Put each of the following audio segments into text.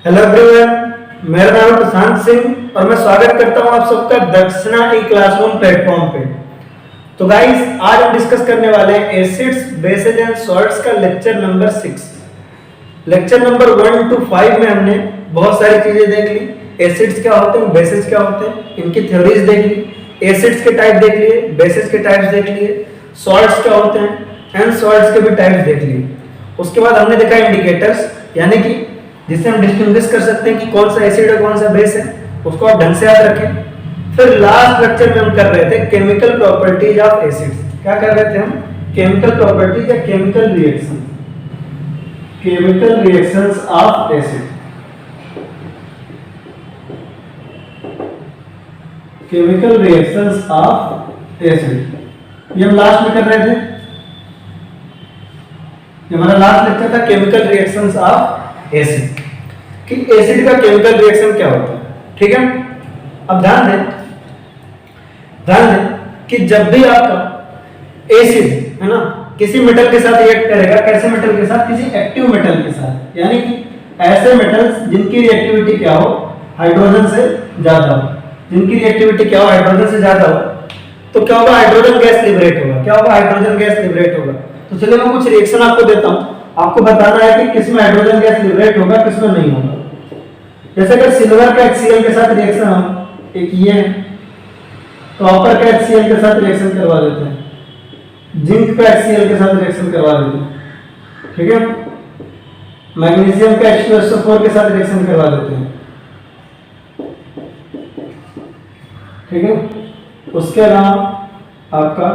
Hello everyone, मेरा नाम है प्रशांत सिंह और मैं स्वागत करता हूं आप सबका दक्षिणा ई क्लासरूम प्लेटफॉर्म पे। तो गाइस, आज हम डिस्कस करने वाले हैं एसिड्स, बेसेस एंड सॉल्ट्स का lecture number 6। Lecture number 1 to 5 में हमने बहुत सारी चीजें देख ली। एसिड्स क्या होते हैं, बेसेस क्या होते हैं, इनकी थ्योरीज देख ली, एसिड्स के टाइप देख लिए, बेसेस के टाइप्स देख लिए, सॉल्ट्स क्या होते हैं एंड सॉल्ट्स के भी टाइप्स देख लिए। उसके बाद हमने देखा इंडिकेटर्स, यानी कि जिससे हम डिस्टिंग्विश कर सकते हैं कि कौन सा एसिड है कौन सा बेस है, उसको आप ढंग से याद रखें। फिर लास्ट लेक्चर में हम कर रहे थे केमिकल प्रॉपर्टीज ऑफ एसिड्स। क्या कर रहे थे हम? केमिकल प्रॉपर्टीज या chemical reaction, chemical reactions of acid, chemical reactions of acid. ये हम लास्ट में कर रहे थे। ये हमारा लास्ट लेक्चर था, केमिकल रिएक्शंस ऑफ एसिड, कि एसिड का केमिकल रिएक्शन क्या होता है। ठीक है, अब ध्यान दें कि जब भी आपका एसिड है ना किसी मेटल के साथ रिएक्ट करेगा, कैसे मेटल के साथ? किसी एक्टिव मेटल के साथ, यानी कि ऐसे मेटल्स जिनकी रिएक्टिविटी क्या हो, हाइड्रोजन से ज्यादा हो। जिनकी रिएक्टिविटी क्या हो, हाइड्रोजन से ज्यादा हो, तो क्या होगा? हाइड्रोजन गैस लिबरेट होगा। क्या होगा? हाइड्रोजन गैस लिबरेट होगा। तो चलिए मैं कुछ रिएक्शन आपको देता हूं, आपको बताना है कि किसमें हाइड्रोजन गैस लिबरेट होगा, किसमें नहीं होगा। जैसे कि सिल्वर का HCl के साथ रिएक्शन हम एक ये है, कॉपर का HCl के साथ रिएक्शन करवा देते हैं, जिंक का HCl के साथ रिएक्शन करवा देते हैं। ठीक है, मैग्नीशियम का H2SO4 के साथ रिएक्शन करवा देते हैं। ठीक है, उसके अलावा आपका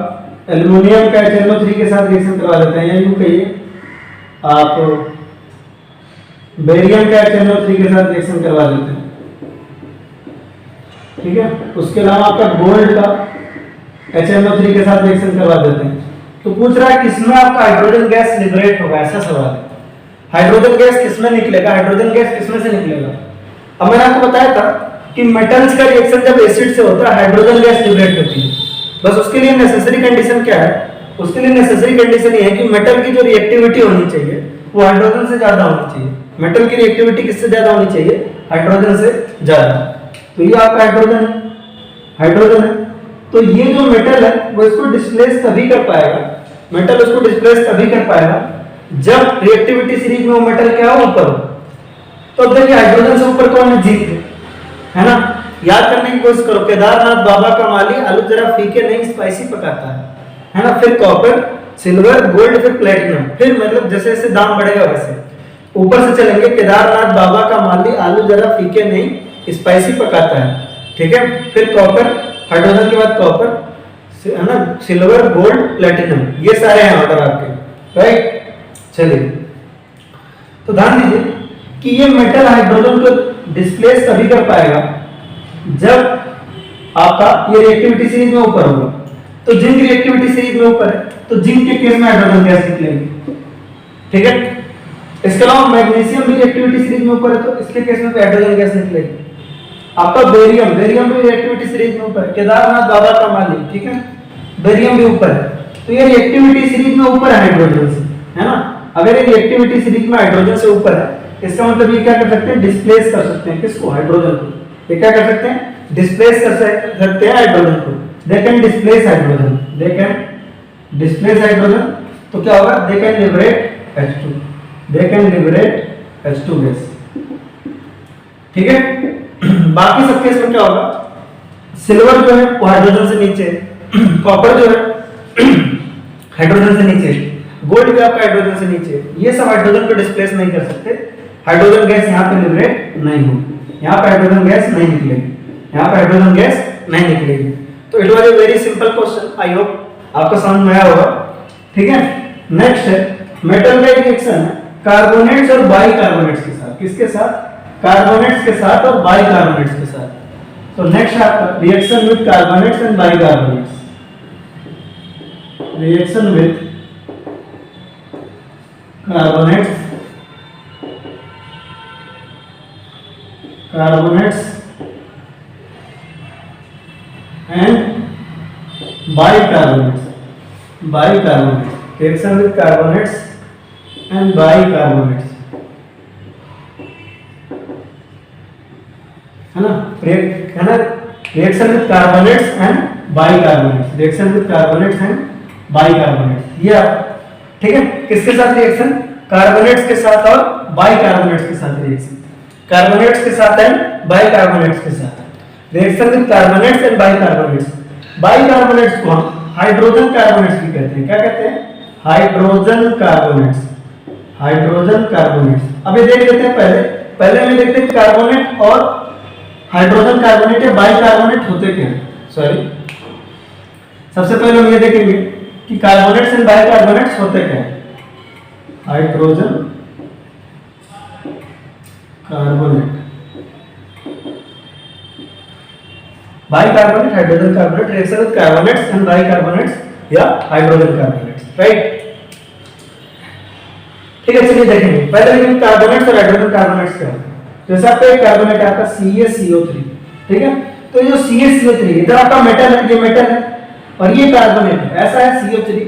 एल्युमिनियम का HNO3 के साथ रिएक्शन करवा देते हैं, या यूं कहिए आप बेरियम का HNO3 के साथ रिएक्शन करवा देते हैं। ठीक है, उसके अलावा आपका गोल्ड का HNO3 के साथ रिएक्शन करवा देते हैं। तो पूछ रहा है किसमें आपका हाइड्रोजन गैस लिबरेट होगा, ऐसा सवाल है। हाइड्रोजन गैस किसमें निकलेगा, हाइड्रोजन गैस किसमें से निकलेगा? अब मैंने आपको बताया था कि मेटल्स का रिएक्शन जब एसिड से होता है, हाइड्रोजन गैस लिबरेट होती है। बस उसके लिए नेसेसरी कंडीशन क्या है? उसके लिए नेसेसरी कंडीशन ये है कि मेटल की जो रिएक्टिविटी होनी चाहिए वो हाइड्रोजन से ज्यादा होनी चाहिए। मेटल की रिएक्टिविटी किससे ज्यादा होनी चाहिए? हाइड्रोजन से ज्यादा। तो ये आपका हाइड्रोजन है, हाइड्रोजन है। तो ये जो मेटल है वो इसको डिस्प्लेस तभी कर पाएगा, मेटल उसको डिस्प्लेस तभी कर पाएगा जब रिएक्टिविटी सीरीज में वो मेटल क्या हो, ऊपर हो। तो देखिए हाइड्रोजन से ऊपर कौन है? जिंक है ना। याद करने की कोशिश करो, केदारनाथ बाबा का माली आलू जरा फीके नहीं स्पाइसी पकाता है ना। फिर कॉपर, सिल्वर, गोल्ड, फिर प्लेटिनम, फिर मतलब जैसे जैसे दाम बढ़ेगा वैसे ऊपर से चलेंगे। केदारनाथ बाबा का माली आलू जरा फीके नहीं स्पाइसी पकाता है। ठीक है, फिर कॉपर, हाइड्रोजन के बाद कॉपर है ना, सिल्वर, गोल्ड, प्लेटिनम, ये सारे हैं ऑर्डर आपके, राइट। चलिए, तो ध्यान दीजिए कि ये मेटल हाइड्रोजन को डिस्प्लेस तभी कर पाएगा जब आपका ये रिएक्टिविटी सीरीज में ऊपर होगा। तो जिंक रिएक्टिविटी सीरीज में ऊपर है, तो जिंक के केस में हाइड्रोजन गैस निकलेगी। ठीक है, इसके अलावा मैग्नीशियम भी रिएक्टिविटी सीरीज में ऊपर है, तो इसके केस में भी हाइड्रोजन गैस निकलेगी। आपका बेरियम, बेरियम भी रिएक्टिविटी सीरीज में ऊपर है, केदारनाथ बाबा का माली, ठीक है, बेरियम भी ऊपर है। तो ये रिएक्टिविटी सीरीज में ऊपर है हाइड्रोजन से, है ना। अगर ये रिएक्टिविटी सीरीज में हाइड्रोजन से ऊपर है, इसका मतलब ये क्या कर सकते हैं? डिस्प्लेस कर सकते हैं। किसको? हाइड्रोजन को। ये क्या कर सकते हैं? डिस्प्लेस कर सकते हैं हाइड्रोजन को। They can displace hydrogen. They can displace hydrogen. तो क्या होगा? They can liberate H2. They can liberate H2 gas. ठीक है? बाकी सब केस में क्या होगा? सिल्वर जो है वो हाइड्रोजन से नीचे, कॉपर जो है हाइड्रोजन से नीचे, गोल्ड भी आपका हाइड्रोजन से नीचे। ये सब हाइड्रोजन को डिस्प्लेस नहीं कर सकते। हाइड्रोजन गैस यहाँ पे लिबरेट नहीं होगी, यहाँ पे हाइड्रोजन गैस नहीं निकलेगी, यहाँ पे हाइड्रोजन गैस नहीं निकलेगी। तो it was a very simple question, I hope आपको समझ में आया होगा। ठीक है, नेक्स्ट है मेटल का रिएक्शन है कार्बोनेट्स और बाइकार्बोनेट्स के साथ। किसके साथ? कार्बोनेट्स के साथ और बाइकार्बोनेट्स के साथ। तो नेक्स्ट आपका reaction with carbonates and bicarbonates, reaction with carbonates, carbonates and bicarbonates, bicarbonates, reaction with carbonates and bicarbonates। है ना, है ना, reaction with carbonates and bicarbonates, reaction with carbonates and bicarbonates, ये ठीक है। किसके साथ रिएक्शन? कार्बोनेट्स के साथ और बाइकार्बोनेट्स के साथ रिएक्शन, कार्बोनेट्स के साथ एंड बाइकार्बोनेट्स के साथ reaction with carbonates and bicarbonates. Bicarbonates को हम हाइड्रोजन कार्बोनेट्स भी कहते हैं। क्या कहते हैं? Hydrogen carbonates, hydrogen carbonates. अब ये देख लेते हैं, पहले में देखते हैं कार्बोनेट और हाइड्रोजन कार्बोनेट या बाइकार्बोनेट होते क्या हैं। सॉरी, सबसे पहले हम ये देखेंगे कि कार्बोनेट्स एंड बाइकार्बोनेट्स होते क्या हैं। Hydrogen carbonate, bicarbonate, hydrogen carbonate, reaction with carbonates and bicarbonates या हाइड्रोजन कार्बोनेट्स, राइट। ठीक है, चलिए देखेंगे। पहले लेकिन कार्बोनेट्स और हाइड्रोजन कार्बोनेट्स क्या होते हैं। जैसे आपका एक कार्बोनेट है आपका CaCO3, ठीक है। तो ये जो CaCO3 इधर आपका मेटल है, ये मेटल है, और ये कार्बोनेट है, ऐसा है CO3,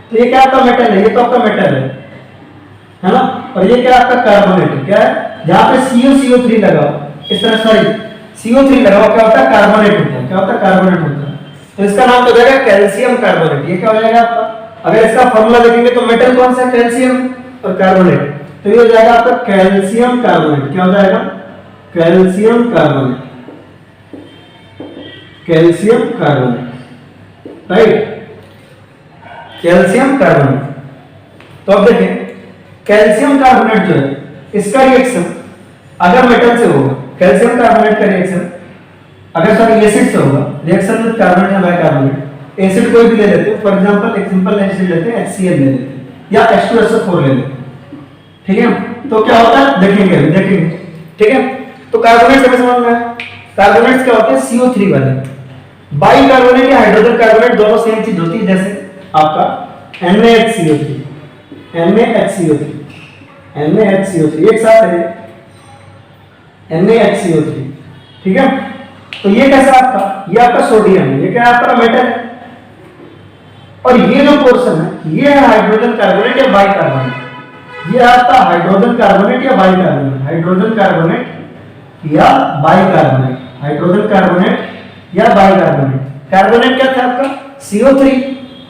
तो ये क्या आपका मेटल है, ये तो आपका मेटल है ना, और ये क्या आपका कार्बोनेट है, क्या है, जहां पे CO3 लगा हो इस तरह, सॉरी CO3 लगा हो, क्या होता है, कार्बोनेट होता है, क्या होता है, कार्बोनेट होता है। तो इसका नाम हो जाएगा कैल्शियम कार्बोनेट। ये क्या हो जाएगा आपका, अगर इसका फॉर्मूला देखेंगे तो मेटल कौन सा है, कैल्शियम और कार्बोनेट, तो ये हो जाएगा आपका कैल्शियम कार्बोनेट। क्या हो जाएगा, calcium carbonate, calcium carbonate, right, calcium carbonate. तो अब देखें, कैल्शियम कार्बोनेट जो है इसका रिएक्शन अगर मेटल से होगा, कैल्शियम कार्बोनेट का रिएक्शन अगर सॉरी एसिड से होगा, रिएक्शन विद कार्बोनेट या बाइकार्बोनेट, एसिड कोई भी ले लेते हैं, फॉर एग्जांपल एक सिंपल एसिड लेते हैं, HCl ले लेते हैं या H2SO4 ले लेते हैं, ठीक है। तो क्या होता है देखेंगे, ठीक है। तो कार्बोनेट समझ में आया, कार्बोनेट्स क्या होते हैं, CO3 वाले। बाइकार्बोनेट या हाइड्रोजन कार्बोनेट दोनों सेम चीज होती है, जैसे आपका NaHCO3, NaHCO3, NaHCO3 एक साथ है, NaHCO3, ठीक है। तो ये कैसा आपका, ये आपका सोडियम है, ये क्या है आपका मेटल है, और ये जो पोर्शन है ये है हाइड्रोजन कार्बोनेट या बाइकार्बोनेट, ये आपका हाइड्रोजन कार्बोनेट या बाइकार्बोनेट, हाइड्रोजन कार्बोनेट या बाइकार्बोनेट, हाइड्रोजन कार्बोनेट या बाइकार्बोनेट। कार्बोनेट क्या था आपका, CO3,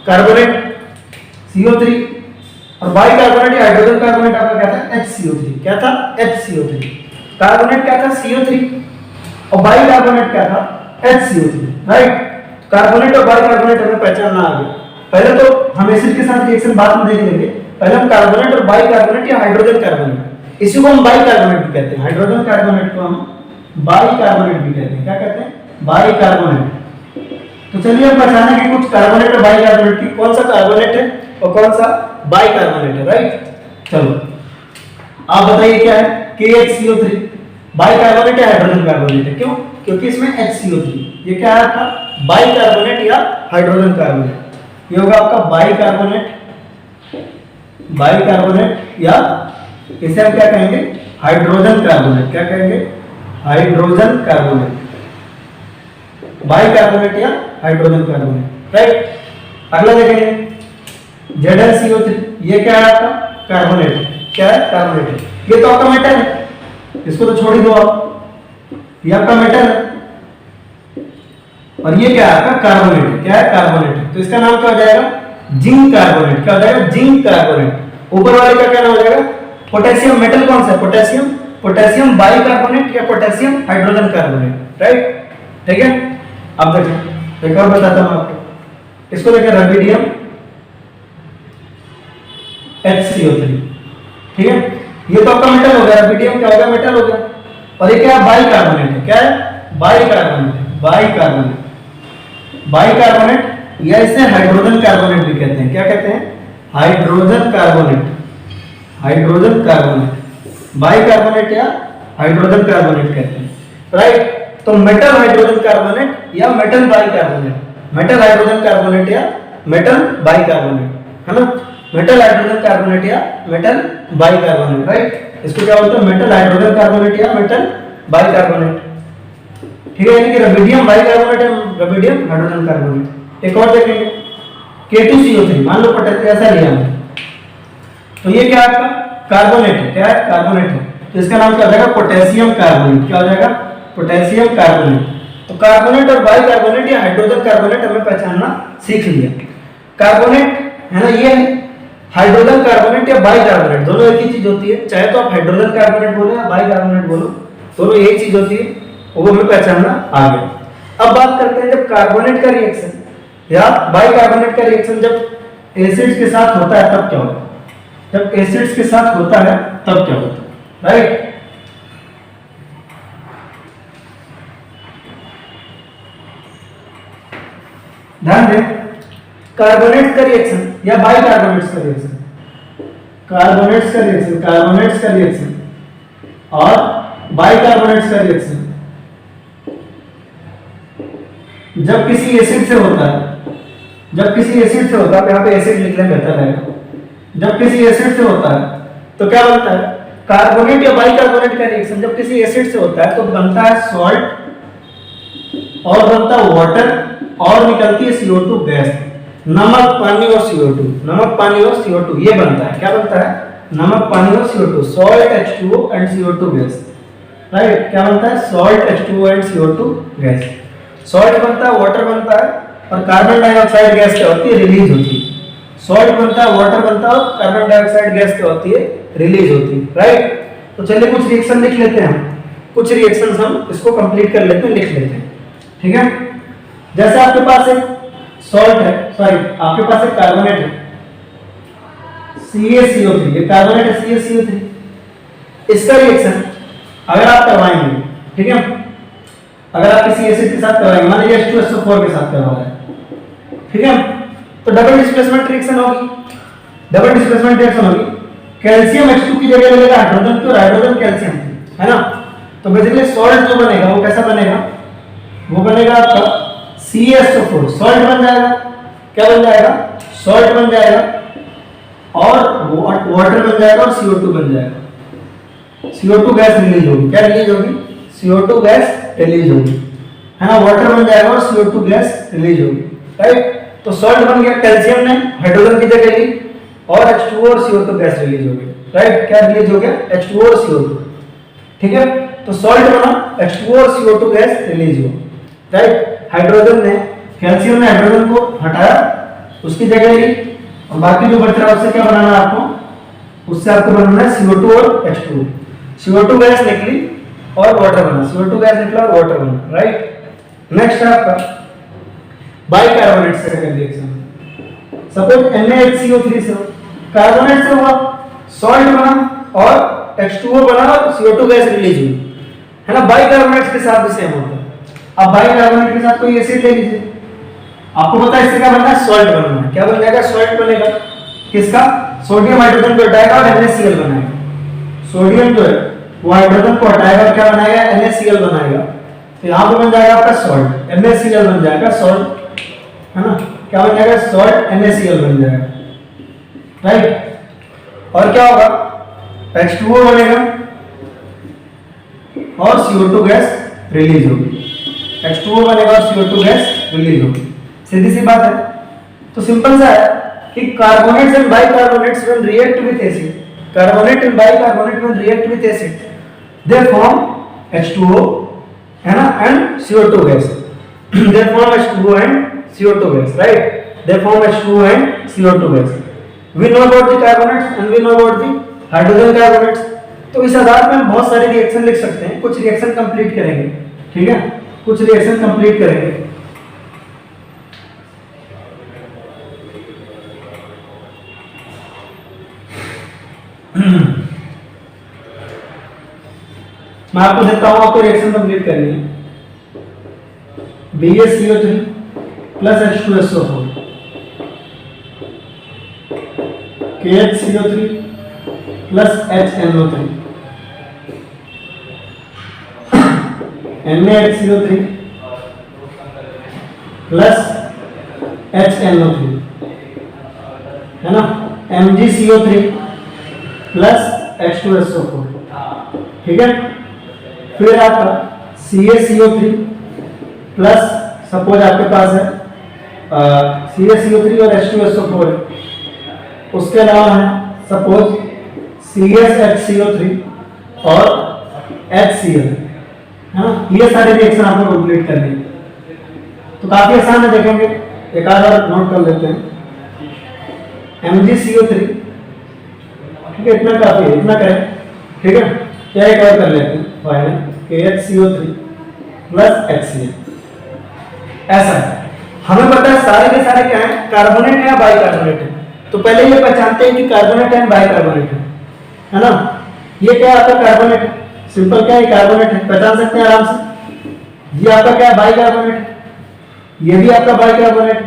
कार्बोनेट CO3, और बाइकार्बोनेट या हाइड्रोजन कार्बोनेट आपका क्या था, HCO3, क्या था, HCO3। कार्बोनेट क्या था, CO3, और बाइकार्बोनेट क्या था, HCO3, राइट। कार्बोनेट और बाइकार्बोनेट हमें पहचानना आ गया। पहले तो हम एसिड के साथ रिएक्शन बाद में देख लेंगे, पहले हम कार्बोनेट और बाइकार्बोनेट या हाइड्रोजन कार्बोनेट, इसी को हम बाइकार्बोनेट भी कहते हैं, हाइड्रोजन कार्बोनेट को हम बाइकार्बोनेट भी कहते हैं। क्या कहते हैं, बाइकार्बोनेट। तो चलिए हम पहचाने कि कुछ कार्बोनेट और बाइकार्बोनेट की, कौन सा कार्बोनेट है और कौन सा बाइकार्बोनेट है, राइट। चलो आप बताइए क्या है, KHCO3 बाइकार्बोनेट या हाइड्रोजन कार्बोनेट है, क्यों, क्योंकि इसमें HCO3, ये क्या है आपका, बाइकार्बोनेट या हाइड्रोजन कार्बोनेट, ये होगा आपका बाइकार्बोनेट, बाइकार्बोनेट या इसे हम क्या कहेंगे, हाइड्रोजन कार्बोनेट। क्या कहेंगे, हाइड्रोजन कार्बोनेट, बाइकार्बोनेट या हाइड्रोजन कार्बोनेट, राइट। अगला देखेंगे ZnCO3, ये क्या है आपका, कार्बोनेट, क्या है, कार्बोनेट है, ये तो आपका मेटल है, इसको तो छोड़ ही दो आप, ये आपका मेटल है, और ये क्या है आपका कार्बोनेट है, क्या है, कार्बोनेट है। तो इसका नाम क्या हो जाएगा, जिंक कार्बोनेट। क्या हो जाएगा, जिंक कार्बोनेट। ऊपर वाले का क्या नाम हो जाएगा, पोटेशियम, मेटल कौन सा है, पोटेशियम, पोटेशियम बाइकार्बोनेट या पोटेशियम हाइड्रोजन कार्बोनेट, राइट, ठीक है। अब देखिए एक और बताता हूं आपको, इसको देखिए रुबिडियम HCO3, ठीक है, ये तो आपका मेटल हो गया, रुबिडियम क्या हो गया, मेटल हो गया, और ये क्या है, बाइकार्बोनेट है, क्या है, बाइकार्बोनेट, बाइकार्बोनेट, बाइकार्बोनेट या इसे हाइड्रोजन कार्बोनेट भी कहते हैं। क्या कहते हैं, hydrogen carbonate, hydrogen carbonate, bicarbonate या हाइड्रोजन कार्बोनेट कहते हैं, राइट। तो मेटल हाइड्रोजन कार्बोनेट या metal bicarbonate, metal hydrogen carbonate या मेटल बाइकार्बोनेट, है ना, मेटल हाइड्रोजन कार्बोनेट या मेटल बाइकार्बोनेट, राइट। इसको क्या बोलते हैं, मेटल हाइड्रोजन कार्बोनेट या मेटल बाइकार्बोनेट, ठीक है। यानी कि रुबिडियम बाइकार्बोनेट है, रुबिडियम हाइड्रोजन कार्बोनेट। एक और देखेंगे K2CO3, मान लो पोटेशियम ऐसा लिया हमने, तो ये क्या है आपका कार्बोनेट है, क्या है, कार्बोनेट है, तो इसका नाम क्या हो जाएगा, पोटेशियम कार्बोनेट। क्या हो जाएगा, पोटेशियम कार्बोनेट। तो कार्बोनेट और बाइकार्बोनेट या हाइड्रोजन कार्बोनेट हमें पहचानना सीख लिया। कार्बोनेट है ना, ये हाइड्रोजन कार्बोनेट या बाइकार्बोनेट दोनों एक ही चीज होती है, चाहे तो आप हाइड्रोजन कार्बोनेट बोलो या बाइकार्बोनेट बोलो, दोनों एक चीज होती है, वो हमें पहचानना आ गया। अब बात करते हैं जब कार्बोनेट का रिएक्शन या बाइकार्बोनेट का रिएक्शन जब एसिड्स के साथ होता है तब क्या होता है। जब एसिड्स के साथ होता है तब क्या होता है, राइट। ध्यान दें, कार्बोनेट्स का रिएक्शन या बाइकार्बोनेट्स का रिएक्शन, कार्बोनेट्स का रिएक्शन, कार्बोनेट्स का रिएक्शन और बाइकार्बोनेट्स का रिएक्शन जब किसी एसिड से होता है, जब किसी एसिड से होता है, यहाँ पे एसिड लिख लें बेहतर रहेगा, जब किसी एसिड से होता है तो क्या बनता है, कार्बोनेट या बाइकार्बोनेट का रिएक्शन जब किसी एसिड से होता है तो बनता है सॉल्ट और बनता है वाटर और निकलती है CO2 गैस, नमक पानी और CO2, नमक पानी और CO2 ये बनता है। क्या बनता है, नमक पानी और CO2, salt H2O and CO2 gas, right. क्या बनता है, salt H2O and CO2 gas. Salt बनता है, वाटर बनता है और कार्बन डाइऑक्साइड गैस क्या होती है, रिलीज होती है। सॉल्ट बनता है, वाटर बनता है और कार्बन डाइऑक्साइड गैस क्या होती है, रिलीज होती है, राइट। तो चलिए कुछ रिएक्शन लिख लेते हैं, कुछ रिएक्शन हम इसको कंप्लीट कर लेते हैं, लिख लेते हैं, ठीक है। जैसे आपके पास एक सॉल्ट है, सॉरी आपके पास एक कार्बोनेट है CaCO3, ये कार्बोनेट है CaCO3, इसका रिएक्शन अगर आप करवाएंगे, ठीक है, अगर आप किसी एसिड के साथ करवाएंगे, मान लीजिए H2SO4 के साथ करवा रहे हैं, ठीक है, तो डबल डिस्प्लेसमेंट रिएक्शन होगी, डबल डिस्प्लेसमेंट रिएक्शन होगी। कैल्शियम H2 की जगह लगेगा हाइड्रोजन की और हाइड्रोजन कैल्शियम की, है ना। तो बेसिकली सॉल्ट जो बनेगा वो कैसा बनेगा, वो बनेगा आपका CaSO4, सॉल्ट बन जाएगा। क्या बन जाएगा, सॉल्ट बन जाएगा और वाटर बन जाएगा और CO2 बन जाएगा। CO2 गैस रिलीज होगी, क्या रिलीज होगी, CO2 गैस रिलीज होगी, है ना। वाटर बन जाएगा और CO2 गैस रिलीज होगी, राइट। तो सॉल्ट बन गया, कैल्शियम ने हाइड्रोजन की जगह ली और H2O और CO2 गैस रिलीज हो गई, राइट। क्या रिलीज हो गया, H2O और CO2, ठीक है। तो सॉल्ट बना, H2O और CO2 गैस रिलीज हुआ, राइट। हाइड्रोजन ने, कैल्शियम ने हाइड्रोजन को हटाया, उसकी जगह ली और बाकी जो बच रहा है उससे क्या बनाना है आपको, उससे आपको बनाना है CO2 और H2O। CO2 गैस निकली और वाटर बना, CO2 गैस निकला और वाटर बना, राइट। नेक्स्ट है आपका बाइकार्बोनेट से रिएक्शन। सपोज NaHCO3 से कार्बोनेट से हुआ, सॉल्ट बना और H2O बना और CO2 गैस रिलीज हुई, है ना। बाइकार्बोनेट के साथ भी सेम होता है। अब बाइकार्बोनेट के साथ कोई एसिड ले लीजिए, आपको पता है इससे क्या बनना है, सॉल्ट बनना है। क्या बन जाएगा, सॉल्ट बनेगा, किसका, सोडियम हाइड्रोजन को हटाएगा और NaCl बनाएगा। सोडियम जो है वो हाइड्रोजन को हटाएगा और क्या बनाएगा, NaCl बनाएगा। तो यहाँ पे बन जाएगा आपका सॉल्ट, NaCl बन जाएगा सॉल्ट, है ना। क्या बन जाएगा, सॉल्ट NaCl बन जाएगा, राइट। और क्या होगा, H2O बनेगा और CO2 गैस रिलीज होगी, H2O बनेगा और CO2 गैस रिलीज होगी, सीधी सी बात है। तो सिंपल सा है कि carbonates and bicarbonates when react with acid, carbonate and bicarbonate when react with acid they form H2O, है ना, and CO2 gas, they form H2O and CO2 gas, right? They form H2O and CO2 gas. We know about the carbonates and we know about the hydrogen carbonates. तो इस आधार पे हम बहुत सारे reaction लिख सकते हैं, कुछ रिएक्शन कंप्लीट करेंगे, ठीक है, कुछ रिएक्शन कंप्लीट करेंगे। मैं आपको देता हूं, आपको रिएक्शन कंप्लीट करनी है। BaCO3 plus H2SO4, KHCO3 plus HNO3, NaHCO3 plus HNO3, है ना, MgCO3 प्लस H2SO4, ठीक है। फिर आपका CaCO3 प्लस, सपोज आपके पास है CaCO3 और H2SO4 है, उसके अलावा है सपोज CsHCO3 और HCl, है ना। ये सारे रिएक्शन आपको कंप्लीट करने हैं। तो काफी आसान है, देखेंगे एक आध और नोट कर लेते हैं। MgCO3, ठीक है, इतना काफी है, इतना करें, ठीक है। क्या एक और कर लेते हैं, फाइनल KHCO3 प्लस HCl। ऐसा है, हमें पता है सारे के सारे क्या है, कार्बोनेट है या बाइकार्बोनेट है। तो पहले ये पहचानते हैं कि कार्बोनेट है बाइकार्बोनेट है ना। ये क्या है आपका कार्बोनेट है, सिंपल क्या है कार्बोनेट है, पहचान सकते हैं आराम से। ये आपका क्या है बाइकार्बोनेट है, ये भी आपका बाइकार्बोनेट है,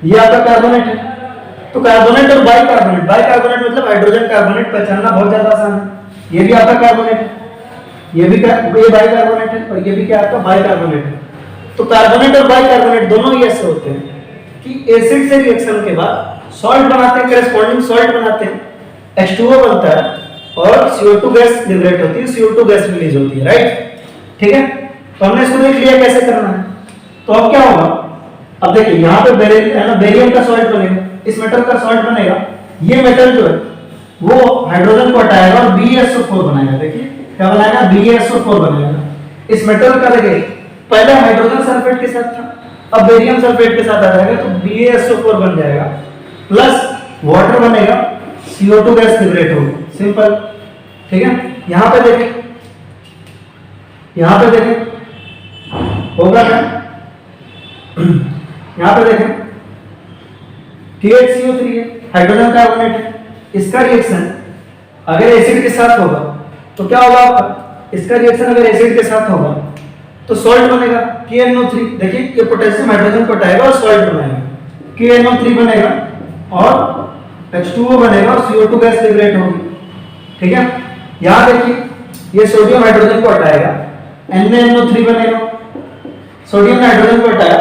ये आपका कार्बोनेट है। तो कार्बोनेट और बाइकार्बोनेट, बाइकार्बोनेट मतलब हाइड्रोजन कार्बोनेट, पहचानना बहुत ज्यादा आसान है। ये भी आपका कार्बोनेट है, ये भी ये बाइकार्बोनेट है, और ये भी क्या आपका बाइकार्बोनेट है। तो कार्बोनेट और बाइकार्बोनेट दोनों ही ऐसे होते हैं कि एसिड से रिएक्शन के बाद सॉल्ट बनाते हैं, करेस्पॉन्डिंग सॉल्ट बनाते हैं, H2O बनता है और CO2 गैस लिबरेट होती है, CO2 गैस रिलीज होती है, राइट। ठीक है, तो हमने इसको देख लिया कैसे करना है। तो अब क्या होगा, अब देखिए यहाँ पे बेरियम का सॉल्ट बनेगा, इस मेटल का सॉल्ट बनेगा। ये मेटल जो है वो हाइड्रोजन को हटाएगा और BeSO4 बनाएगा। देखिए क्या बनाएगा, BeSO4 बनाएगा। इस मेटल का देखिए पहले हाइड्रोजन सल्फेट के साथ था, अब बेरियम सल्फेट के साथ आ जाएगा, तो BeSO4 बन जाएगा, प्लस वाटर बनेगा, CO2 गैस लिबरेट होगी, सिंपल। ठीक है, यहां पे देखें, यहां पे देखें होगा क्या, यहां पे देखें KHCO3 है, हाइड्रोजन कार्बोनेट है, इसका रिएक्शन अगर एसिड के साथ होगा तो क्या होगा आपका, इसका रिएक्शन अगर एसिड के साथ होगा तो सॉल्ट बनेगा KNO3। देखिए ये पोटेशियम हाइड्रोजन को हटाएगा और सॉल्ट बनाएगा, KNO3 बनेगा और H2O बनेगा और CO2 गैस लिबरेट होगी। ठीक है, यहां देखिए ये सोडियम हाइड्रोजन को हटाएगा, NaNO3 बनेगा, सोडियम ने हाइड्रोजन को हटाया,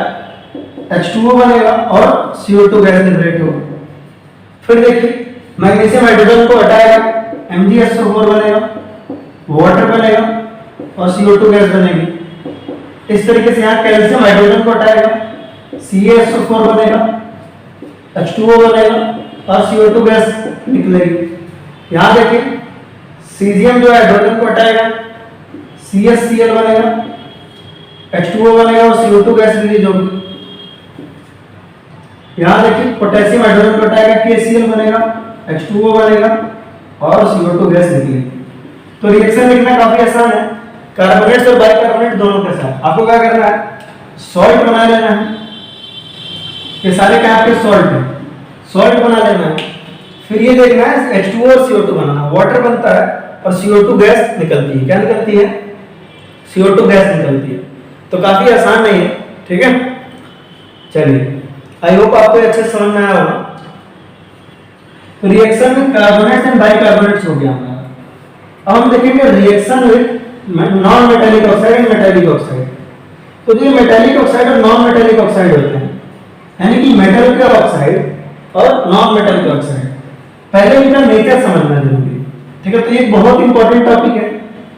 H2O बनेगा और CO2 गैस लिबरेट होगी। फिर देखिए मैग्नीशियम हाइड्रोजन को हटाएगा, MgSO4 बनेगा, वाटर बनेगा और CO2 गैस बनेगी। इस तरीके से यहाँ कैल्शियम हाइड्रोजन को हटाएगा, CaSO4 बनेगा, H2O बनेगा और CO2 गैस निकलेगी। यहाँ देखिए सीजियम जो हाइड्रोजन को हटाएगा, CaCl बनेगा, H2O बनेगा और CO2 गैस रिलीज होगी। यहाँ देखिए पोटेशियम हाइड्रोजन को हटाएगा, KCl बनेगा, H2O बनेगा और CO2 गैस निकलेगी। तो रिएक्शन लिखना काफी आसान है, कार्बोनेट्स और बाइकार्बोनेट दोनों के साथ। आपको क्या करना है, सॉल्ट बना लेना है, ये सारे क्या आपके सॉल्ट है, सॉल्ट बना लेना है। फिर ये देखना है H2O और CO2 बनाना, वाटर बनता है और CO2 गैस निकलती है। क्या निकलती है, CO2 गैस निकलती है। तो काफी आसान नहीं है, ठीक है। चलिए, आई होप आपको अच्छे से समझ में आया होगा। तो रिएक्शन में कार्बोनेट्स एंड बाइकार्बोनेट्स हो गया हमारा। अब हम देखेंगे reaction with non metallic oxide and metallic oxide. तो ये मेटालिक ऑक्साइड और नॉन मेटालिक ऑक्साइड होते हैं, यानी कि मेटल के ऑक्साइड और नॉन मेटल के ऑक्साइड। पहले इनका नेचर समझना जरूरी है, ठीक है। तो ये बहुत इंपॉर्टेंट टॉपिक है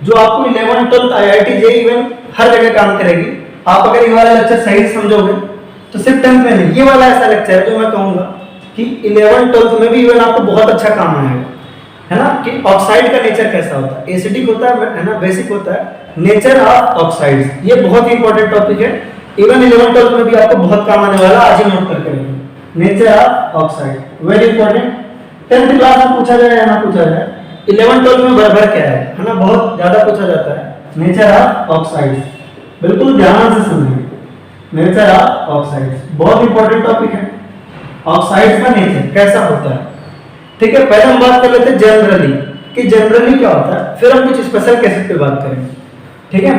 जो आपको 11th 12th IIT JEE even हर जगह काम करेगी। आप अगर ये वाला लेक्चर सही से समझोगे तो सिर्फ 10th में नहीं, ये वाला ऐसा लेक्चर है जो मैं कहूंगा कि 11th 12th में भी इवन आपको बहुत अच्छा काम आएगा, है ना। कि ऑक्साइड का नेचर कैसा होता है, एसिडिक होता है ना, बेसिक होता है, नेचर ऑफ ऑक्साइड्स। ये बहुत ही इंपॉर्टेंट टॉपिक है, इवन 11th 12th में भी आपको बहुत काम आने वाला, आज ही नोट करके रखिए। Nature of oxide very important, 10th class में पूछा जाए या ना पूछा जाए, 11th 12th में भर क्या है ना, बहुत ज्यादा पूछा जाता है। नेचर ऑफ ऑक्साइड्स बिल्कुल ध्यान से समझिए, नेचर ऑफ ऑक्साइड्स बहुत इंपॉर्टेंट टॉपिक है। ऑक्साइड्स का नेचर कैसा होता है, ठीक है। पहले हम बात कर लेते हैं जनरली कि जनरली क्या होता है, फिर हम कुछ स्पेशल केसेस पे बात करेंगे, ठीक है।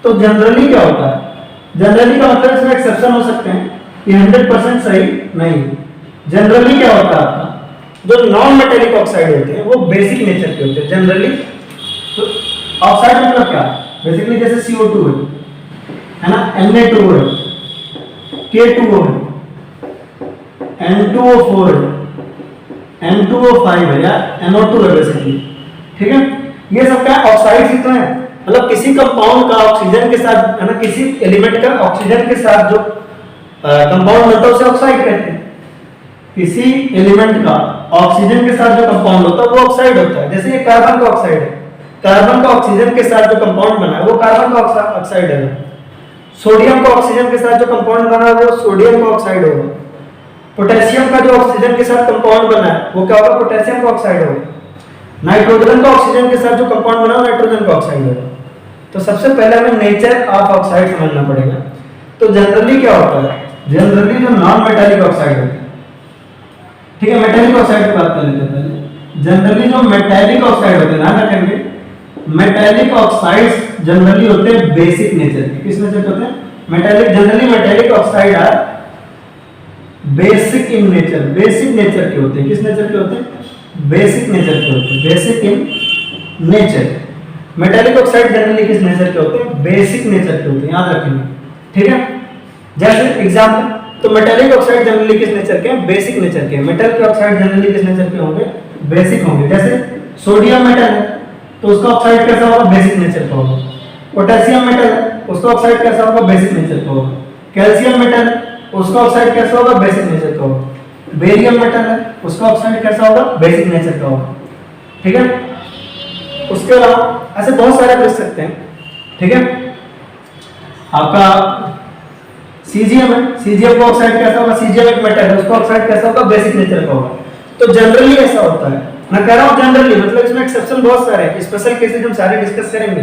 तो जनरली क्या होता है, जनरली का मतलब इसमें एक्सेप्शन हो सकते हैं, ये 100% सही नहीं। जनरली क्या होता है आपका, जो नॉन मेटालिक ऑक्साइड होते हैं वो बेसिक नेचर के होते हैं जनरली। तो ऑक्साइड मतलब क्या, बेसिकली जैसे CO2 है ना, Na2 है, K2O है, N2O4 है, N2O5 है या NO2 है बेसिकली, ठीक है। ये सब क्या ऑक्साइड्स ही तो है, मतलब किसी कंपाउंड का ऑक्सीजन के साथ, है ना, किसी एलिमेंट का ऑक्सीजन के साथ जो कंपाउंड बनता है उसे ऑक्साइड कहते हैं। किसी एलिमेंट का ऑक्सीजन के साथ जो कंपाउंड होता है वो ऑक्साइड होता है। जैसे ये कार्बन का ऑक्साइड है, कार्बन का ऑक्सीजन के साथ जो कंपाउंड बना है वो कार्बन का ऑक्साइड है। सोडियम का ऑक्सीजन के साथ जो कंपाउंड बना है वो सोडियम का ऑक्साइड होगा। पोटेशियम का जो ऑक्सीजन के साथ कंपाउंड बना है वो क्या होगा, पोटेशियम का ऑक्साइड होगा। नाइट्रोजन का ऑक्सीजन के साथ जो कंपाउंड बना है नाइट्रोजन का ऑक्साइड होगा। तो सबसे पहले हमें नेचर ऑफ ऑक्साइड समझना पड़ेगा। तो जनरली क्या होता है, जनरली जो नॉन मेटालिक ऑक्साइड होते हैं, ठीक है, मेटालिक ऑक्साइड की बात कर लेते हैं पहले। जनरली जो मेटालिक ऑक्साइड होते हैं, ध्यान रखेंगे, मेटालिक ऑक्साइड्स जनरली होते हैं बेसिक नेचर के। किस नेचर के होते हैं, metallic, generally metallic oxide are basic in nature, basic nature के होते हैं। किस नेचर के होते हैं, बेसिक नेचर के होते हैं, basic in nature. Metallic oxide generally किस नेचर के होते हैं, बेसिक नेचर के होते हैं, याद रखेंगे, ठीक है। जैसे एग्जांपल, तो मेटालिक ऑक्साइड जनरली किस नेचर के हैं, बेसिक नेचर के। मेटल के ऑक्साइड जनरली किस नेचर के होंगे, बेसिक होंगे। जैसे सोडियम मेटल है तो उसका ऑक्साइड कैसा होगा, बेसिक नेचर का होगा। पोटेशियम मेटल है उसका ऑक्साइड कैसा होगा, बेसिक नेचर का होगा। कैल्शियम मेटल उसका ऑक्साइड कैसा होगा, बेसिक नेचर का होगा। बेरियम मेटल है उसका ऑक्साइड कैसा होगा, बेसिक नेचर का होगा, ठीक है। उसके अलावा ऐसे बहुत सारे पूछ सकते हैं, ठीक है। आपका सीजीएम है, सीजीएम का ऑक्साइड कैसा होगा, सीजीएम एक मेटल है उसका ऑक्साइड कैसा होगा, बेसिक नेचर का होगा। तो जनरली ऐसा होता है, मैं कह रहा हूं जनरली, मतलब इसमें एक्सेप्शन बहुत सारे हैं, स्पेशल केसेस हम सारे डिस्कस करेंगे,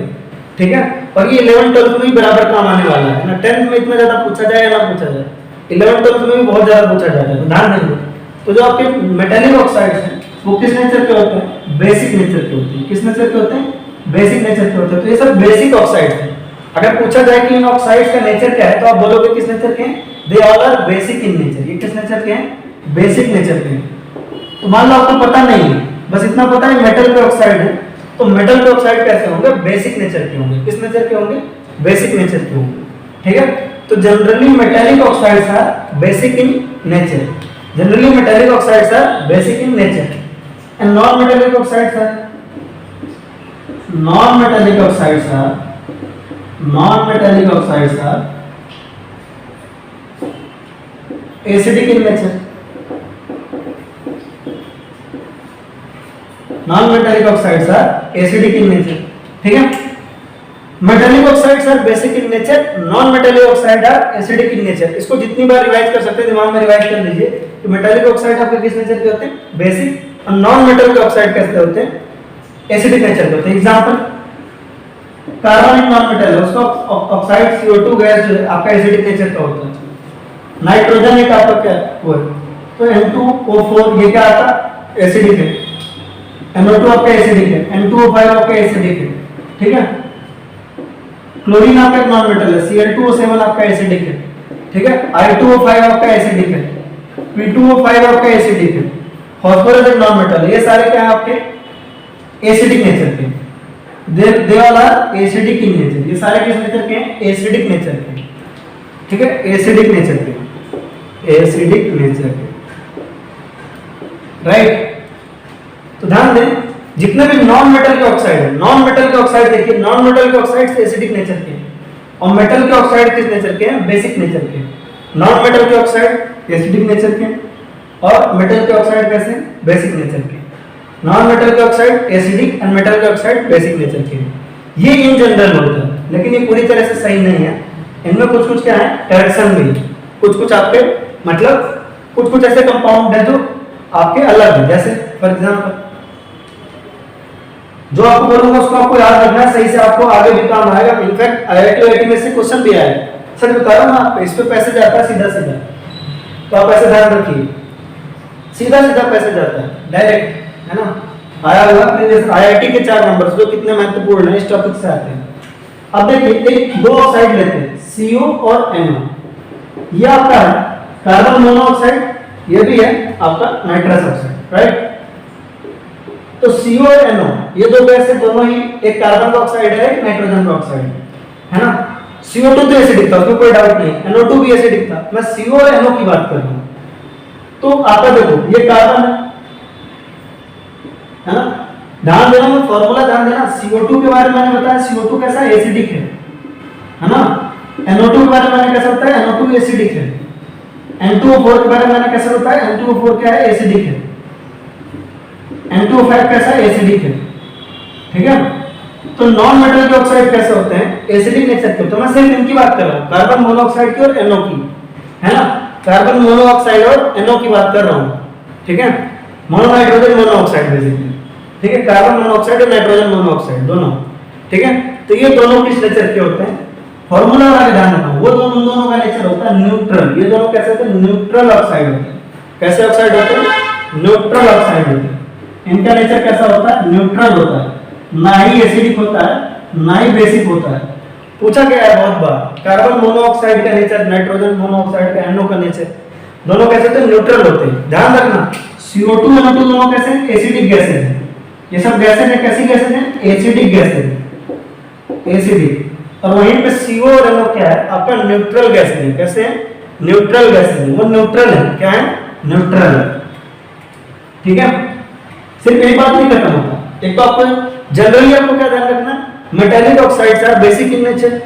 ठीक है। और ये 11 12 में भी बराबर काम आने वाला है ना, 10th में इतना ज्यादा पूछा जाए या ना पूछा जाए, 11 12 में भी बहुत ज्यादा पूछा जाता है, ध्यान देंगे। तो जो आपके मेटालिक ऑक्साइड्स हैं वो किस नेचर के होते हैं, बेसिक नेचर के होते हैं। किस नेचर के होते हैं, बेसिक नेचर के होते हैं। तो ये सब बेसिक ऑक्साइड्स हैं। अगर पूछा जाए कि इन ऑक्साइड्स का नेचर क्या है तो आप बोलोगे किस नेचर के हैं, they all are basic in nature. ये किस नेचर के हैं, बेसिक नेचर के हैं। तो मान लो आपको पता नहीं है, बस इतना पता है मेटल के ऑक्साइड है, तो मेटल के ऑक्साइड कैसे होंगे, बेसिक नेचर के होंगे। किस नेचर के होंगे, बेसिक नेचर के होंगे, ठीक है। तो generally metallic oxides are basic in nature, generally metallic oxides are basic in nature and non metallic oxides are, non metallic oxides are, non metallic oxides are acidic in nature. Non metallic oxides are acidic in nature, ठीक है। Metallic oxides are basic in nature, non metallic oxide are acidic in nature. इसको जितनी बार revise कर सकते हैं दिमाग में revise कर लीजिए कि मेटालिक ऑक्साइड आपके किस नेचर के होते हैं, बेसिक, और नॉन मेटल के ऑक्साइड कैसे होते हैं, एसिडिक नेचर के होते हैं। एग्जांपल, कार्बन एक नॉन मेटल है उसका ऑक्साइड CO2 गैस जो है आपका एसिडिक नेचर का होता है। नाइट्रोजन एक आपका क्या वो है, तो N2O4 ये क्या आता है, एसिडिक है। NO2 आपका एसिडिक है, N2O5 आपका एसिडिक है, ठीक है। क्लोरीन आपका एक नॉन मेटल है, Cl2O7 आपका एसिडिक है, ठीक है। I2O5 आपका एसिडिक है, P2O5 आपका एसिडिक है। फास्फोरस एक नॉन मेटल है। ये सारे क्या है आपके एसिडिक नेचर के, they all are acidic in nature. ये सारे किस नेचर के हैं, एसिडिक नेचर के, ठीक है, एसिडिक नेचर के, एसिडिक नेचर के, राइट। तो ध्यान दें जितने भी नॉन मेटल के ऑक्साइड है, नॉन मेटल के ऑक्साइड देखिए, नॉन मेटल के ऑक्साइड एसिडिक नेचर के हैं और मेटल के ऑक्साइड किस नेचर के हैं, बेसिक नेचर के। नॉन मेटल के ऑक्साइड एसिडिक नेचर के और मेटल के ऑक्साइड कैसे, बेसिक नेचर के। नॉन मेटल के ऑक्साइड एसिडिक एंड मेटल के ऑक्साइड बेसिक नेचर के। ये इन जनरल होता है, लेकिन ये पूरी तरह से सही नहीं है। इनमें कुछ कुछ क्या है, करेक्शन भी, कुछ कुछ आपके मतलब कुछ कुछ ऐसे कंपाउंड है जो आपके अलग है। जैसे फॉर एग्जांपल जो आपको बोलूंगा उसको आपको याद रखना है, सही से आपको आगे भी काम आएगा। इनफैक्ट IIT में से क्वेश्चन भी आया है, सर बता रहा हूं आप, इस पे पैसे जाता है सीधा सीधा, तो आप ऐसे ध्यान रखिए, सीधा सीधा पैसे जाता है डायरेक्ट, है ना। आया हुआ IIT के 4 नंबर जो कितने महत्वपूर्ण है इस टॉपिक से आते हैं। अब देखिए एक दो ऑक्साइड लेते हैं, CO और NO। ये आपका है कार्बन मोनोऑक्साइड, ये भी है आपका नाइट्रस ऑक्साइड, राइट। तो CO और NO ये दो गैस है, दोनों ही, एक कार्बन का ऑक्साइड है, एक नाइट्रोजन का ऑक्साइड है ना। CO2 तो एसिडिक था, उसमें कोई डाउट नहीं, NO2 भी एसिडिक था। मैं CO और NO की बात कर रहा हूं। तो आपका देखो ये कार्बन है ना, ध्यान देना, मैं फॉर्मूला ध्यान देना। CO2 के बारे में मैंने बताया, CO2 कैसा है, एसिडिक है ना। NO2 के बारे में मैंने कैसा बताया, NO2 एसिडिक है। N2O4 के बारे में मैंने कैसा बताया, N2O4 क्या है, एसिडिक है। N2O5 कैसा है, एसिडिक है, ठीक है। तो नॉन मेटल के ऑक्साइड कैसे होते हैं, एसिडिक नेचर के होते हैं। मैं सिर्फ इनकी बात कर रहा हूँ, कार्बन मोनोऑक्साइड की और NO की, है ना, कार्बन मोनोऑक्साइड और NO की बात कर रहा हूँ, ठीक है, मोनो नाइट्रोजन मोनोऑक्साइड बेसिकली, ठीक है, कार्बन मोनोऑक्साइड और नाइट्रोजन मोनोऑक्साइड दोनों, ठीक है। तो ये दोनों किस नेचर के होते हैं, फॉर्मूला वाला ध्यान रखना, वो दोनों का नेचर होता है न्यूट्रल। ये दोनों कैसे होते हैं, न्यूट्रल ऑक्साइड होते हैं। कैसे ऑक्साइड होते हैं, न्यूट्रल ऑक्साइड होते हैं। इनका नेचर कैसा होता है, न्यूट्रल होता है, ना ही एसिडिक होता है ना ही बेसिक होता है। पूछा गया है बहुत बार, कार्बन मोनोऑक्साइड का नेचर, नाइट्रोजन मोनोऑक्साइड का NO का नेचर, दोनों कैसे होते हैं, न्यूट्रल होते हैं। ध्यान रखना, CO2 NO2 दोनों कैसे हैं, एसिडिक गैसेज हैं। ये सब गैसेज हैं, कैसी गैसेज हैं, एसिडिक गैसेज, एसिडिक। और वहीं पे CO और NO क्या है, आपका न्यूट्रल गैसेज है। कैसे है, न्यूट्रल गैसेज है, वो न्यूट्रल है। क्या है, न्यूट्रल है, ठीक है। सिर्फ यही बात नहीं खत्म होता, एक तो आपको जनरली आपको क्या ध्यान रखना, metallic oxides are basic in nature.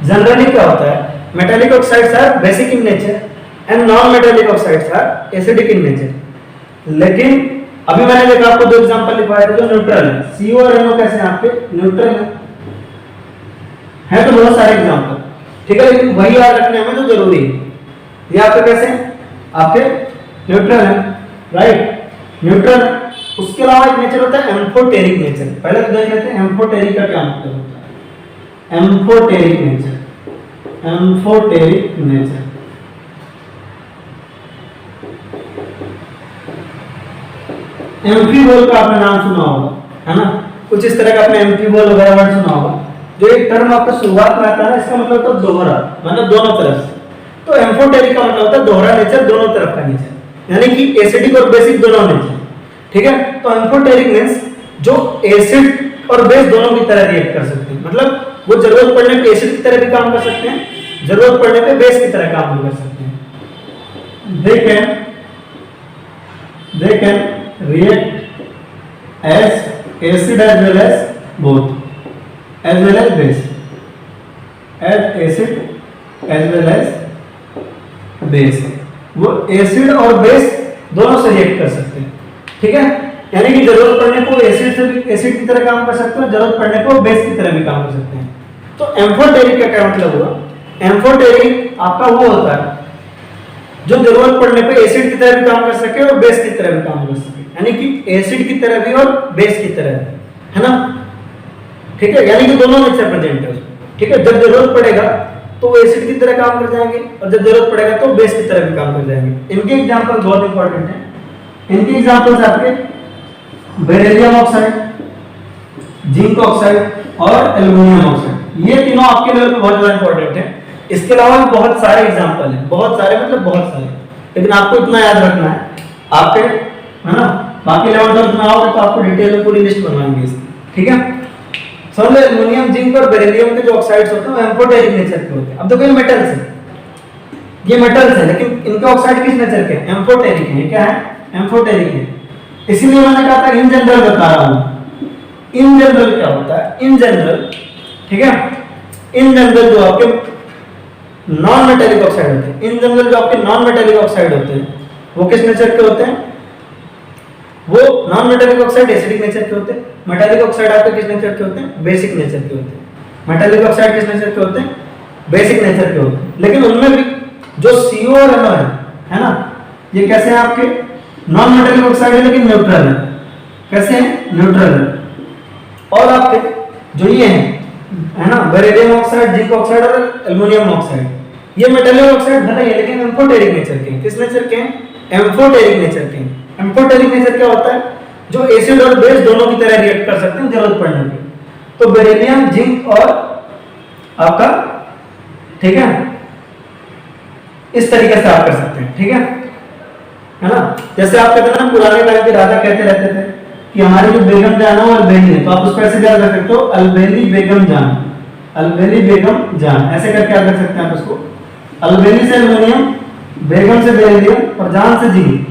Generally क्या होता है, metallic oxides are basic in nature and non metallic oxides are acidic in nature. लेकिन अभी मैंने देखा आपको दो एग्जांपल लिखवाए थे जो न्यूट्रल है, CO और NO कैसे हैं आपके, न्यूट्रल है तो बहुत सारे एग्जांपल, ठीक है। लेकिन वही याद रखने में तो जरूरी है, ये आपके कैसे हैं, आपके न्यूट्रल है, राइट, न्यूट्रल। उसके अलावा एक नेचर होता है एम्फोटेरिक नेचर। पहले तो देख लेते हैं एम्फोटेरिक का क्या मतलब होता है। Amphoteric nature, amphoteric nature, amphibole का आपने नाम सुना होगा, है ना, कुछ इस तरह का आपने एम्फीबोल वगैरह वर्ड सुना होगा। जो एक टर्म आपका शुरुआत में आता है इसका मतलब होता है दोहरा, मतलब दोनों तरफ से। तो एम्फोटेरिक का मतलब होता है दोहरा नेचर, दोनों तरफ का नेचर, यानी कि एसिडिक और बेसिक दोनों नेचर, ठीक है। तो एम्फोटेरिक मींस जो एसिड और बेस दोनों की तरह रिएक्ट कर सकते हैं, मतलब वो जरूरत पड़ने पे एसिड की तरह भी काम कर सकते हैं, जरूरत पड़ने पे बेस की तरह काम भी कर सकते हैं। they can react as acid as well as both, as well as base, as acid as well as base। वो एसिड और बेस दोनों से रिएक्ट कर सकते हैं, ठीक है। यानी कि जरूरत पड़ने को एसिड से भी एसिड की तरह काम कर सकते हैं, जरूरत पड़ने को बेस की तरह भी काम कर सकते हैं। तो एम्फोटेरिक का क्या मतलब हुआ, एम्फोटेरिक आपका वो होता है जो जरूरत पड़ने पे एसिड की तरह भी काम कर सके और बेस की तरह भी काम कर सके, यानी कि एसिड की तरह भी और बेस की तरह भी, है ना, ठीक है। यानी कि दोनों नेचर प्रेजेंट है उसमें, ठीक है। जब जरूरत पड़ेगा तो वो एसिड की तरह काम कर जाएंगे और जब जरूरत पड़ेगा तो बेस की तरह भी काम कर जाएंगे। इनके एग्जांपल बहुत इंपॉर्टेंट है। इनके एग्जांपल्स आपके बेरिलियम ऑक्साइड, जिंक ऑक्साइड और एल्युमिनियम ऑक्साइड, ये तीनों आपके लेवल पे बहुत ज्यादा इंपॉर्टेंट है। इसके अलावा भी बहुत सारे एग्जांपल हैं, बहुत सारे मतलब बहुत सारे, लेकिन आपको इतना याद रखना है आपके, है ना, बाकी लेवल तक ना आओगे तो आपको डिटेल में पूरी लिस्ट बनवाएंगे इसकी, ठीक है। समझ लो एल्युमिनियम, जिंक और बेरिलियम के जो ऑक्साइड्स होते हैं वो एम्फोटेरिक नेचर के होते हैं। अब देखो ये मेटल्स है, ये मेटल्स है, लेकिन इनके ऑक्साइड किस नेचर के, एम्फोटेरिक है। क्या है, एम्फोटेरिक है। इसीलिए मैंने कहा था इन जनरल बता रहा हूं। इन जनरल क्या होता है, इन जनरल, ठीक है, इन जनरल जो आपके नॉन मेटालिक ऑक्साइड होते हैं, इन जनरल जो आपके नॉन मेटालिक ऑक्साइड होते हैं वो किस नेचर के होते हैं, वो non metallic oxide acidic nature के होते हैं। मेटालिक ऑक्साइड आपके किस नेचर के होते हैं, बेसिक नेचर के होते हैं। मेटालिक ऑक्साइड किस नेचर के होते हैं, बेसिक नेचर के होते हैं। लेकिन उनमें भी जो CO और NO है ना, ये कैसे हैं आपके नॉन मेटालिक ऑक्साइड है लेकिन न्यूट्रल है। कैसे हैं, न्यूट्रल है। और आपके जो ये है ना, बेरिलियम ऑक्साइड, जिंक ऑक्साइड और एल्युमिनियम ऑक्साइड, ये मेटालिक ऑक्साइड भले ही लेकिन एम्फोटेरिक नेचर के हैं। किस नेचर के हैं, एम्फोटेरिक नेचर के हैं। एम्फोटेरिक नेचर क्या होता है, जो एसिड और बेस दोनों की तरह रिएक्ट कर सकते हैं जरूरत पड़ने पे। तो बेरिलियम, जिंक और आपका, ठीक है, इस तरीके से आप कर सकते हैं, ठीक है ना। जैसे आप कहते हैं ना, पुराने टाइम के राजा कहते रहते थे कि हमारी जो बेगम जान है वो अलबेली है, तो आप उसको ऐसे याद रख सकते हो, अलबेली बेगम जान, अलबेली बेगम जान, ऐसे करके याद रख सकते हैं आप उसको। अलबेली से एल्युमिनियम, बेगम से बेरिलियम और जान से जिंक,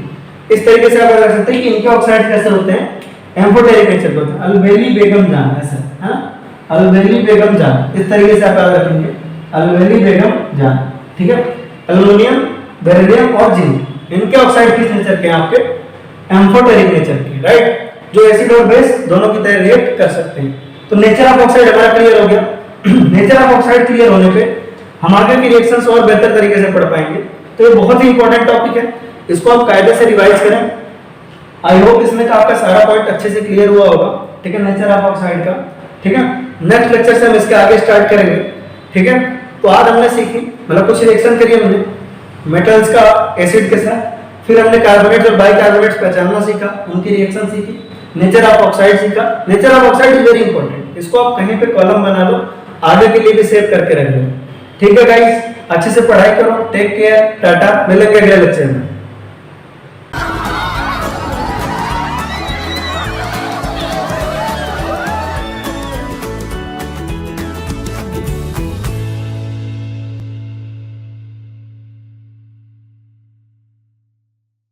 इस तरीके से आप याद रख सकते हैं कि इनके ऑक्साइड कैसे होते हैं, एम्फोटेरिक नेचर के होते हैं। अलबेली बेगम जान, ऐसा है ना, अलबेली बेगम जान, इस तरीके से आप याद रखेंगे, अलबेली बेगम जान, ठीक है। एल्युमिनियम, बेरिलियम और जिंक, इनके ऑक्साइड किस नेचर के हैं आपके, एम्फोटेरिक नेचर के, राइट, जो एसिड और बेस दोनों की तरह रिएक्ट कर सकते हैं। तो नेचर ऑफ ऑक्साइड हमारा क्लियर हो गया। नेचर ऑफ ऑक्साइड क्लियर होने पे हम आगे की रिएक्शंस और बेहतर तरीके से पढ़ पाएंगे। तो ये बहुत ही इंपॉर्टेंट टॉपिक है, इसको आप कायदे से रिवाइज करें। आई होप इसमें का आपका सारा पॉइंट अच्छे से क्लियर हुआ होगा, ठीक है, नेचर ऑफ ऑक्साइड का, ठीक है। नेक्स्ट लेक्चर से हम इसके आगे स्टार्ट करेंगे, ठीक है। तो आज हमने सीखी, मतलब कुछ रिएक्शन करी हमने मेटल्स का एसिड के साथ, फिर हमने कार्बोनेट्स और बाइकार्बोनेट्स पहचानना सीखा, उनकी रिएक्शन सीखी, नेचर ऑफ ऑक्साइड सीखा। Nature of oxide is very important, इसको आप कहीं पे कॉलम बना लो, आगे के लिए भी सेव करके रख लो, ठीक है गाइस। अच्छे से पढ़ाई करो, टेक केयर, टाटा, मिलेंगे अगले लेक्चर में।